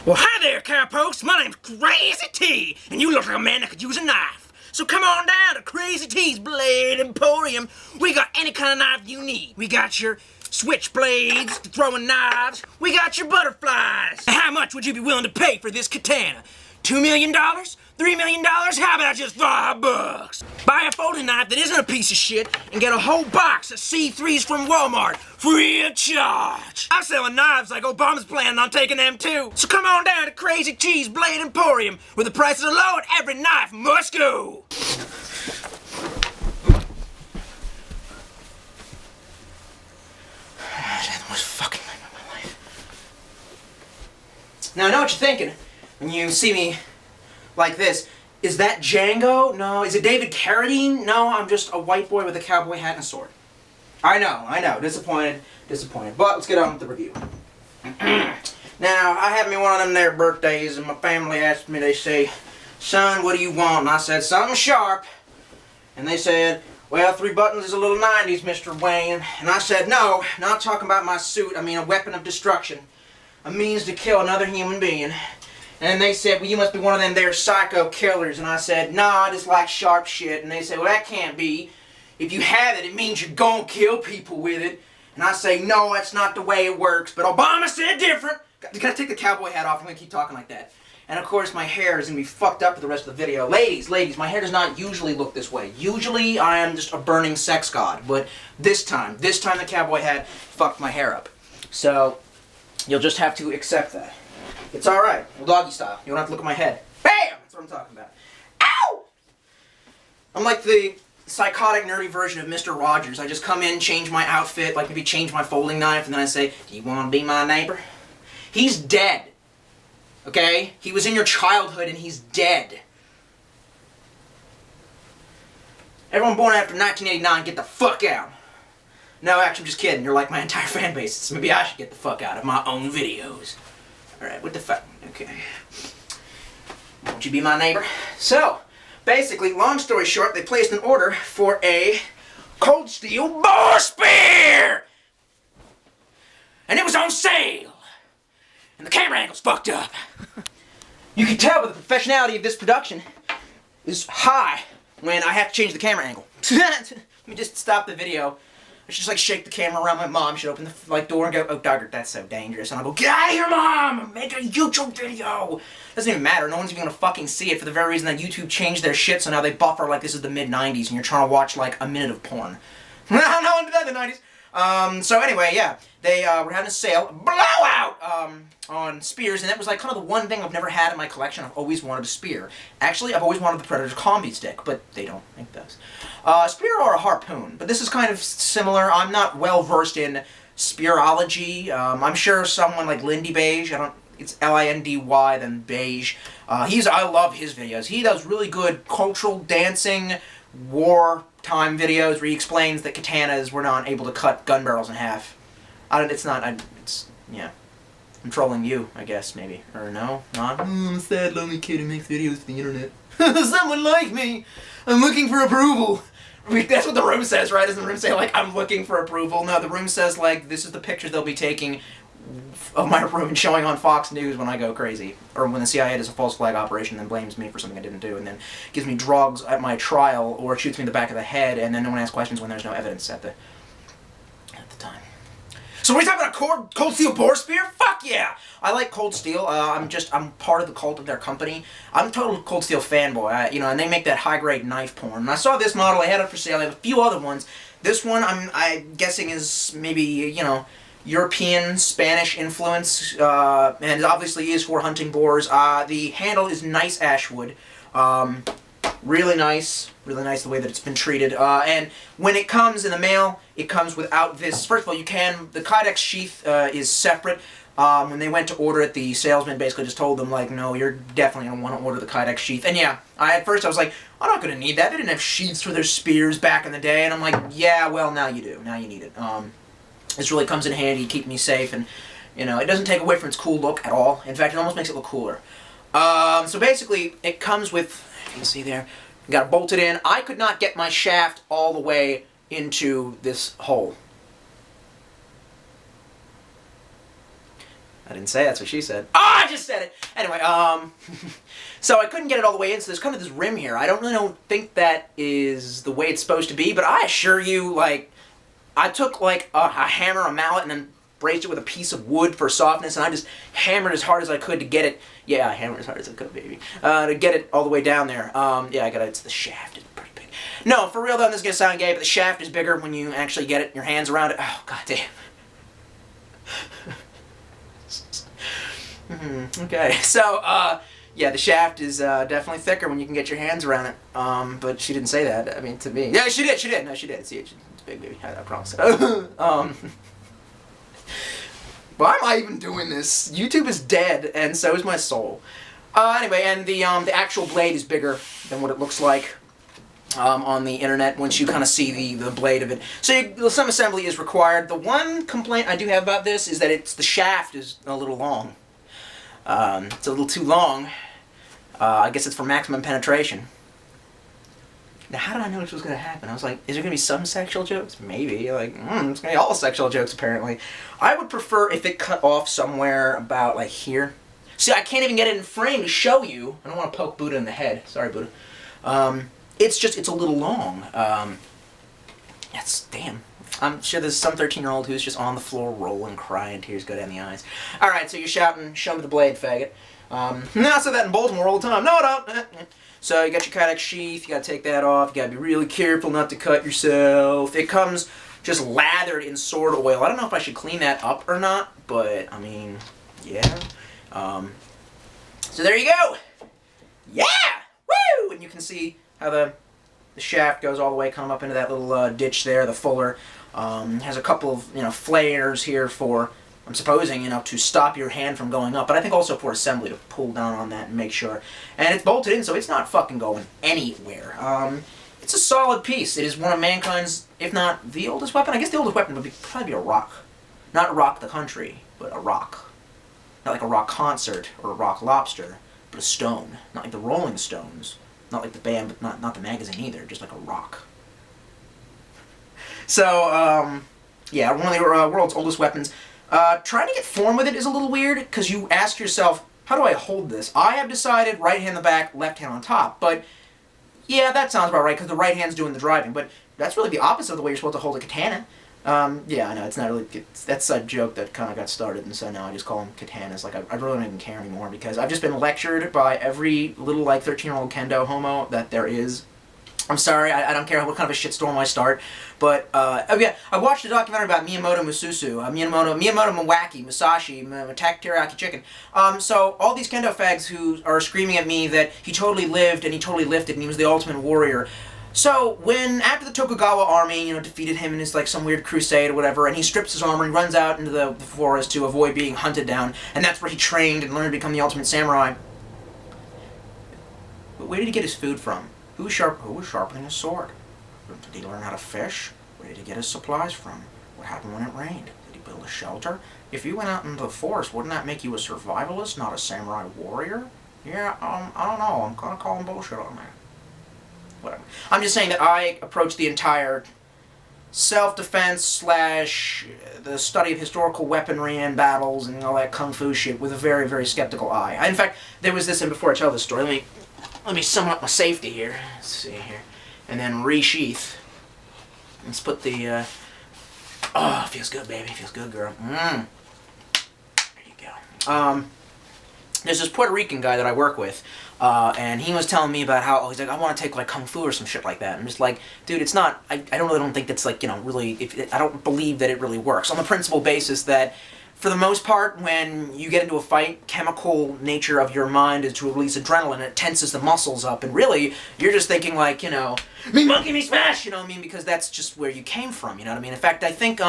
Well, hi there, cowpokes. My name's Crazy T, and you look like a man that could use a knife. So come on down to Crazy T's Blade Emporium. We got any kind of knife you need. We got your switchblades to throwing knives. We got your butterflies. How much would you be willing to pay for this katana? $2 million? $3 million? How about just $5? Buy a folding knife that isn't a piece of shit and get a whole box of C3s from Walmart free of charge. I'm selling knives like Obama's planning on taking them too. So come on down to Crazy T's Blade Emporium where the prices are low and every knife must go. That's the most fucking night of my life. Now I know what you're thinking when you see me like this. Is that Django? No. Is it David Carradine? No, I'm just a white boy with a cowboy hat and a sword. I know. Disappointed. But let's get on with the review. Now, I had me one of them there birthdays, and my family asked me, they say, "Son, what do you want?" And I said, "Something sharp." And they said, "Well, 3 buttons is a little 90s, Mr. Wayne." And I said, "No, not talking about my suit. I mean a weapon of destruction. A means to kill another human being." And they said, "Well, you must be one of them there psycho killers." And I said, "No, I just like sharp shit." And they said, "Well, that can't be. If you have it, it means you're gonna kill people with it." And I say, "No, that's not the way it works." But Obama said different. Can I take the cowboy hat off? I'm gonna keep talking like that. And of course, my hair is gonna be fucked up for the rest of the video. Ladies, my hair does not usually look this way. Usually, I am just a burning sex god. But this time the cowboy hat fucked my hair up. So, you'll just have to accept that. It's alright. Well, doggy style. You don't have to look at my head. BAM! That's what I'm talking about. Ow! I'm like the psychotic, nerdy version of Mr. Rogers. I just come in, change my outfit, like maybe change my folding knife, and then I say, "Do you want to be my neighbor?" He's dead. Okay? He was in your childhood and he's dead. Everyone born after 1989, get the fuck out. No, actually, I'm just kidding. You're like my entire fan base. So maybe I should get the fuck out of my own videos. Alright, what the fuck? Okay. Won't you be my neighbor? So, basically, long story short, they placed an order for a cold steel boar spear! And it was on sale! And the camera angle's fucked up. You can tell by the professionality of this production is high when I have to change the camera angle. Let me just stop the video. I should just like shake the camera around. My mom should open the door and go, "Oh, Duggar, that's so dangerous." And I'll go, "Get out of here, Mom! I'm making a YouTube video!" Doesn't even matter. No one's even gonna fucking see it for the very reason that YouTube changed their shit, so now they buffer like this is the mid-90s and you're trying to watch like a minute of porn. No one did that in the 90s. So anyway, yeah, they were having a sale, blowout, on spears, and that was like kind of the one thing I've never had in my collection. I've always wanted a spear. Actually, I've always wanted the Predator combi stick, but they don't make those. A spear or a harpoon, but this is kind of similar. I'm not well versed in spearology. I'm sure someone like Lindy Beige, it's L-I-N-D-Y, then Beige. I love his videos. He does really good cultural dancing, wartime videos where he explains that katanas were not able to cut gun barrels in half. Yeah. I'm trolling you, I guess, maybe. Or no? Not? I'm a sad, lonely kid who makes videos for the internet. Someone like me! I'm looking for approval! That's what the room says, right? Doesn't the room say, like, "I'm looking for approval"? No, the room says, like, this is the picture they'll be taking of my room and showing on Fox News when I go crazy. Or when the CIA does a false flag operation and then blames me for something I didn't do, and then gives me drugs at my trial, or shoots me in the back of the head, and then no one asks questions when there's no evidence at the time. So we're talking about a cold steel boar spear? Fuck yeah! I like Cold Steel. I'm part of the cult of their company. I'm a total Cold Steel fanboy. And they make that high-grade knife porn. And I saw this model. I had it for sale. I have a few other ones. This one, I'm guessing is maybe, European, Spanish influence, and obviously is for hunting boars. The handle is nice ashwood. Really nice the way that it's been treated. And when it comes in the mail, it comes without this. First of all, the Kydex sheath is separate. When they went to order it, the salesman basically just told them, like, "No, you're definitely going to want to order the Kydex sheath." And yeah, at first I was like, I'm not going to need that. They didn't have sheaths for their spears back in the day. And I'm like, yeah, well, now you do. Now you need it. This really comes in handy, keep me safe, and, it doesn't take away from its cool look at all. In fact, it almost makes it look cooler. So basically, it comes with, you can see there, you got to bolt it in. I could not get my shaft all the way into this hole. I didn't say it, that's what she said. Oh, I just said it! Anyway, so I couldn't get it all the way in, so there's kind of this rim here. I don't think that is the way it's supposed to be, but I assure you, like, I took, like, a hammer, a mallet, and then braced it with a piece of wood for softness, and I just hammered as hard as I could to get it. Yeah, I hammered as hard as I could, baby. To get it all the way down there. Yeah, it's the shaft. It's pretty big. No, for real though, this is gonna sound gay, but the shaft is bigger when you actually get it, your hands around it. Oh, goddamn. Okay, so, yeah, the shaft is definitely thicker when you can get your hands around it. But she didn't say that, I mean, to me. Yeah, she did. No, she did. See, it's big, baby. I promise. Why am I even doing this? YouTube is dead, and so is my soul. Anyway, and the actual blade is bigger than what it looks like on the internet once you kind of see the blade of it. So some assembly is required. The one complaint I do have about this is that the shaft is a little long. It's a little too long. I guess it's for maximum penetration. Now, how did I know this was going to happen? I was like, is there going to be some sexual jokes? Maybe. Like, it's going to be all sexual jokes, apparently. I would prefer if it cut off somewhere about, like, here. See, I can't even get it in frame to show you. I don't want to poke Buddha in the head. Sorry, Buddha. It's a little long. Damn. I'm sure there's some 13-year-old who's just on the floor rolling, crying, tears go down the eyes. Alright, so you're shouting, show me the blade, faggot. I said that in Baltimore all the time. No, I don't. So you got your kydex sheath, you gotta take that off, you gotta be really careful not to cut yourself. It comes just lathered in sword oil. I don't know if I should clean that up or not, but, I mean, yeah. So there you go! Yeah! Woo! And you can see how the shaft goes all the way, come up into that little ditch there, the fuller. Has a couple of, flares here for, I'm supposing, to stop your hand from going up, but I think also for assembly to pull down on that and make sure. And it's bolted in, so it's not fucking going anywhere. It's a solid piece. It is one of mankind's, if not the oldest weapon. I guess the oldest weapon would probably be a rock. Not rock the country, but a rock. Not like a rock concert or a rock lobster, but a stone. Not like the Rolling Stones. Not like the band, but not the magazine either. Just like a rock. So, yeah, one of the world's oldest weapons. Trying to get form with it is a little weird, because you ask yourself, how do I hold this? I have decided right hand on the back, left hand on top, but yeah, that sounds about right, because the right hand's doing the driving, but that's really the opposite of the way you're supposed to hold a katana. Yeah, I know, it's not really, that's a joke that kind of got started, and so now I just call them katanas. Like, I really don't even care anymore, because I've just been lectured by every little, 13-year-old kendo homo that there is. I'm sorry, I don't care what kind of a shitstorm I start, but, oh yeah, I watched a documentary about Miyamoto Mususu, Miyamoto Mawaki, Musashi, Teriyaki Chicken. So, all these kendo fags who are screaming at me that he totally lived and he totally lifted and he was the ultimate warrior. So, when, after the Tokugawa army, defeated him in his, some weird crusade or whatever, and he strips his armor and runs out into the forest to avoid being hunted down, and that's where he trained and learned to become the ultimate samurai. But where did he get his food from? Who was sharpening his sword? Did he learn how to fish? Where did he get his supplies from? What happened when it rained? Did he build a shelter? If you went out into the forest, wouldn't that make you a survivalist, not a samurai warrior? Yeah, I don't know. I'm gonna call him bullshit on that. Whatever. I'm just saying that I approach the entire self-defense / the study of historical weaponry and battles and all that kung fu shit with a very, very skeptical eye. In fact, there was this, and before I tell this story, let me sum up my safety here. Let's see here. And then resheath. Let's put the, oh, feels good, baby. Feels good, girl. There you go. There's this Puerto Rican guy that I work with, and he was telling me about how, he's like, I want to take, kung fu or some shit like that. I'm just like, dude, it's not, I don't think that's, really, I don't believe that it really works. On the principle basis that, for the most part, when you get into a fight, chemical nature of your mind is to release adrenaline, it tenses the muscles up, and really, you're just thinking me monkey, me smash, because that's just where you came from, you know what I mean? In fact, I think,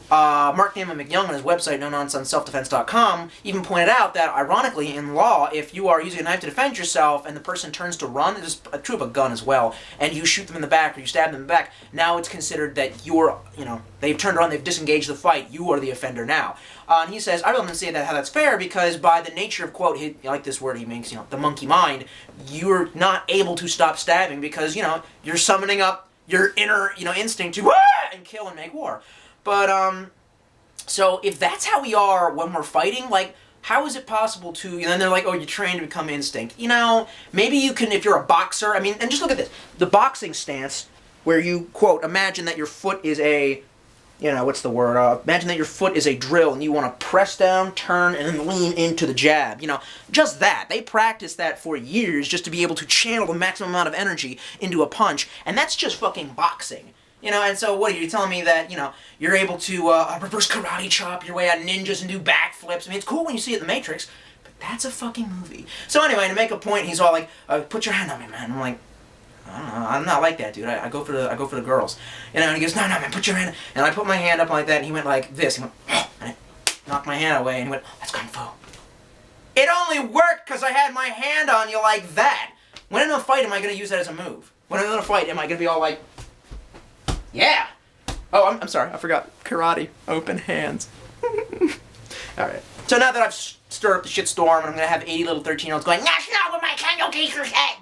Mark Damon McYoung on his website, nononsenseselfdefense.com, even pointed out that, ironically, in law, if you are using a knife to defend yourself and the person turns to run, this is true of a gun as well, and you shoot them in the back or you stab them in the back, now it's considered that you're, they've turned around, they've disengaged the fight, you are the offender now. And he says, I don't understand how that's fair, because by the nature of, quote, I like this word he makes, the monkey mind, you're not able to stop stabbing because, you're summoning up your inner, instinct to, and kill and make war. But, So if that's how we are when we're fighting, like, how is it possible to, and then they're like, oh, you're trained to become instinct. You know, maybe you can, if you're a boxer, I mean, and just look at this. The boxing stance, where you, quote, imagine that your foot is a, you know, what's the word? Imagine that your foot is a drill and you want to press down, turn, and then lean into the jab. You know, just that. They practice that for years just to be able to channel the maximum amount of energy into a punch, and that's just fucking boxing. You know, and so what are you telling me that, you know, you're able to reverse karate chop your way out of ninjas and do backflips? I mean, it's cool when you see it in The Matrix, but that's a fucking movie. So anyway, to make a point, he's all like, put your hand on me, man. I'm like, I don't know, I'm not like that, dude. I go for the girls. You know, and he goes, no, man, put your hand. And I put my hand up like that, and he went like this. He went, oh, and I knocked my hand away, and he went, that's kung fu. It only worked because I had my hand on you like that. When in a fight am I going to use that as a move? When I'm in a fight, am I going to be all like, yeah. Oh, I'm sorry, I forgot. Karate, open hands. Alright. So now that I've stirred up the shitstorm, and I'm going to have 80 little 13-year-olds going, that's not what my Kano teacher said.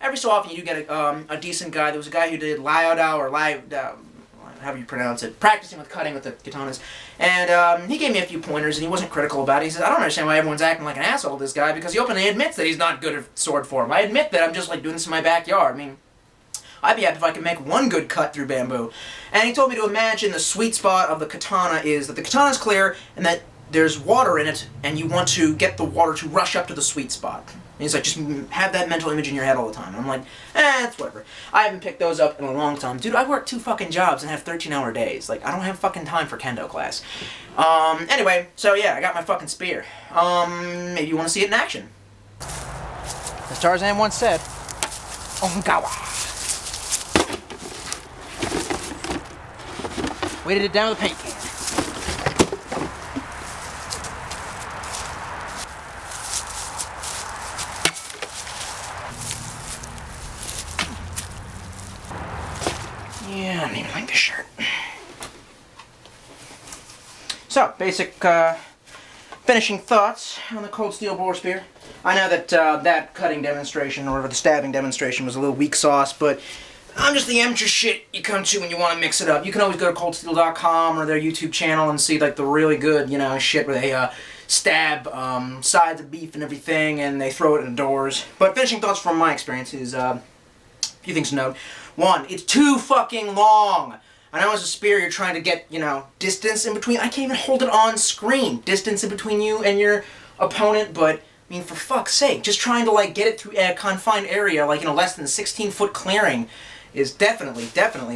Every so often you do get a decent guy. There was a guy who did Liao or however you pronounce it, practicing with cutting with the katanas. And he gave me a few pointers, and he wasn't critical about it. He said, I don't understand why everyone's acting like an asshole to this guy, because he openly admits that he's not good at sword form. I admit that I'm just like doing this in my backyard. I mean, I'd be happy if I could make one good cut through bamboo. And he told me to imagine the sweet spot of the katana is that the katana is clear, and that there's water in it, and you want to get the water to rush up to the sweet spot. And he's like, just have that mental image in your head all the time. And I'm like, it's whatever. I haven't picked those up in a long time. Dude, I work 2 fucking jobs and have 13-hour days. Like, I don't have fucking time for kendo class. Anyway, so yeah, I got my fucking spear. Maybe you want to see it in action. As Tarzan once said, Ongawa. Weighted it down with a paint can. Yeah, I don't even like this shirt. So, basic finishing thoughts on the cold steel boar spear. I know that that cutting demonstration, or the stabbing demonstration, was a little weak sauce, but I'm just the amateur shit you come to when you want to mix it up. You can always go to coldsteel.com or their YouTube channel and see like the really good, you know, shit where they stab sides of beef and everything, and they throw it in doors. But finishing thoughts from my experience is a few things to note. 1, it's too fucking long. I know as a spear you're trying to get, you know, distance in between. I can't even hold it on screen. Distance in between you and your opponent, but I mean, for fuck's sake, just trying to like get it through a confined area, like, you know, less than 16-foot clearing, is definitely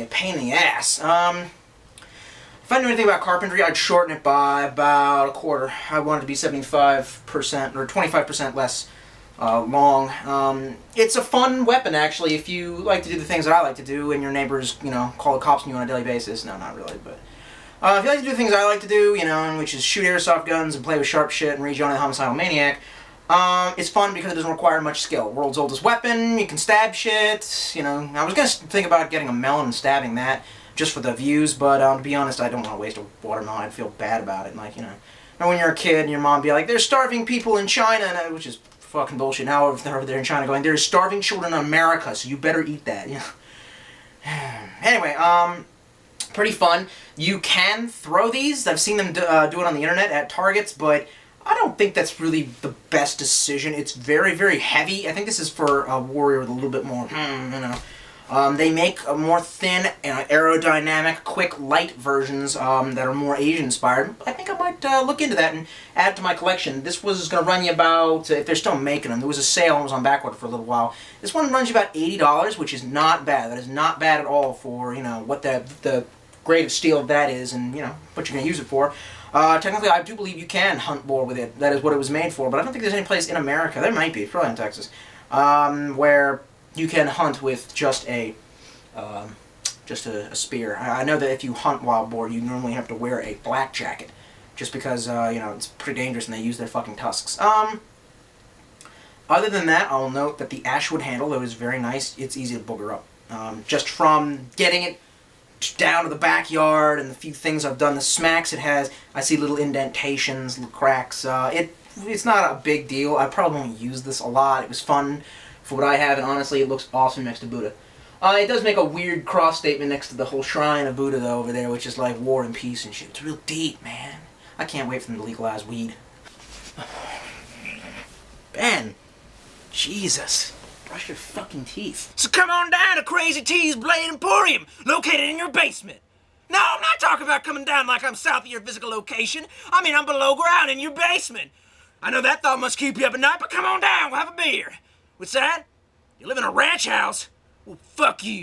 a pain in the ass. If I knew anything about carpentry, I'd shorten it by about a quarter. I want it to be 75% or 25% less long. It's a fun weapon, actually, if you like to do the things that I like to do, and your neighbors, you know, call the cops on you on a daily basis. No, not really, but if you like to do the things I like to do, you know, which is shoot airsoft guns and play with sharp shit and read Jonah the Homicidal Maniac, it's fun because it doesn't require much skill. World's oldest weapon, you can stab shit, you know. I was going to think about getting a melon and stabbing that just for the views, but to be honest, I don't want to waste a watermelon. I'd feel bad about it. Like, you know, when you're a kid and your mom be like, there's starving people in China, and which is fucking bullshit. Now they're over there in China going, there's starving children in America, so you better eat that. You know? Anyway, pretty fun. You can throw these. I've seen them do it on the internet at Targets, but I don't think that's really the best decision. It's very, very heavy. I think this is for a warrior with a little bit more, you know. They make a more thin, aerodynamic, quick, light versions that are more Asian-inspired. I think I might look into that and add to my collection. This was going to run you about, if they're still making them, there was a sale and it was on backorder for a little while. This one runs you about $80, which is not bad. That is not bad at all for, you know, what the grade of steel of that is and, you know, what you're going to use it for. Technically, I do believe you can hunt boar with it. That is what it was made for, but I don't think there's any place in America, there might be, probably in Texas, where you can hunt with just a spear. I know that if you hunt wild boar, you normally have to wear a flak jacket, just because, you know, it's pretty dangerous and they use their fucking tusks. Other than that, I'll note that the ashwood handle, though, is very nice. It's easy to booger up. Just from getting it down to the backyard and the few things I've done, the smacks it has, I see little indentations, little cracks. It's not a big deal. I probably won't use this a lot. It was fun for what I have, and honestly, it looks awesome next to Buddha. It does make a weird cross statement next to the whole shrine of Buddha, though, over there, which is like war and peace and shit. It's real deep, man. I can't wait for them to legalize weed. Ben, Jesus, brush your fucking teeth. So come on down to Crazy T's Blade Emporium, located in your basement. No, I'm not talking about coming down like I'm south of your physical location. I mean, I'm below ground in your basement. I know that thought must keep you up at night, but come on down, we'll have a beer. What's that? You live in a ranch house? Well, fuck you.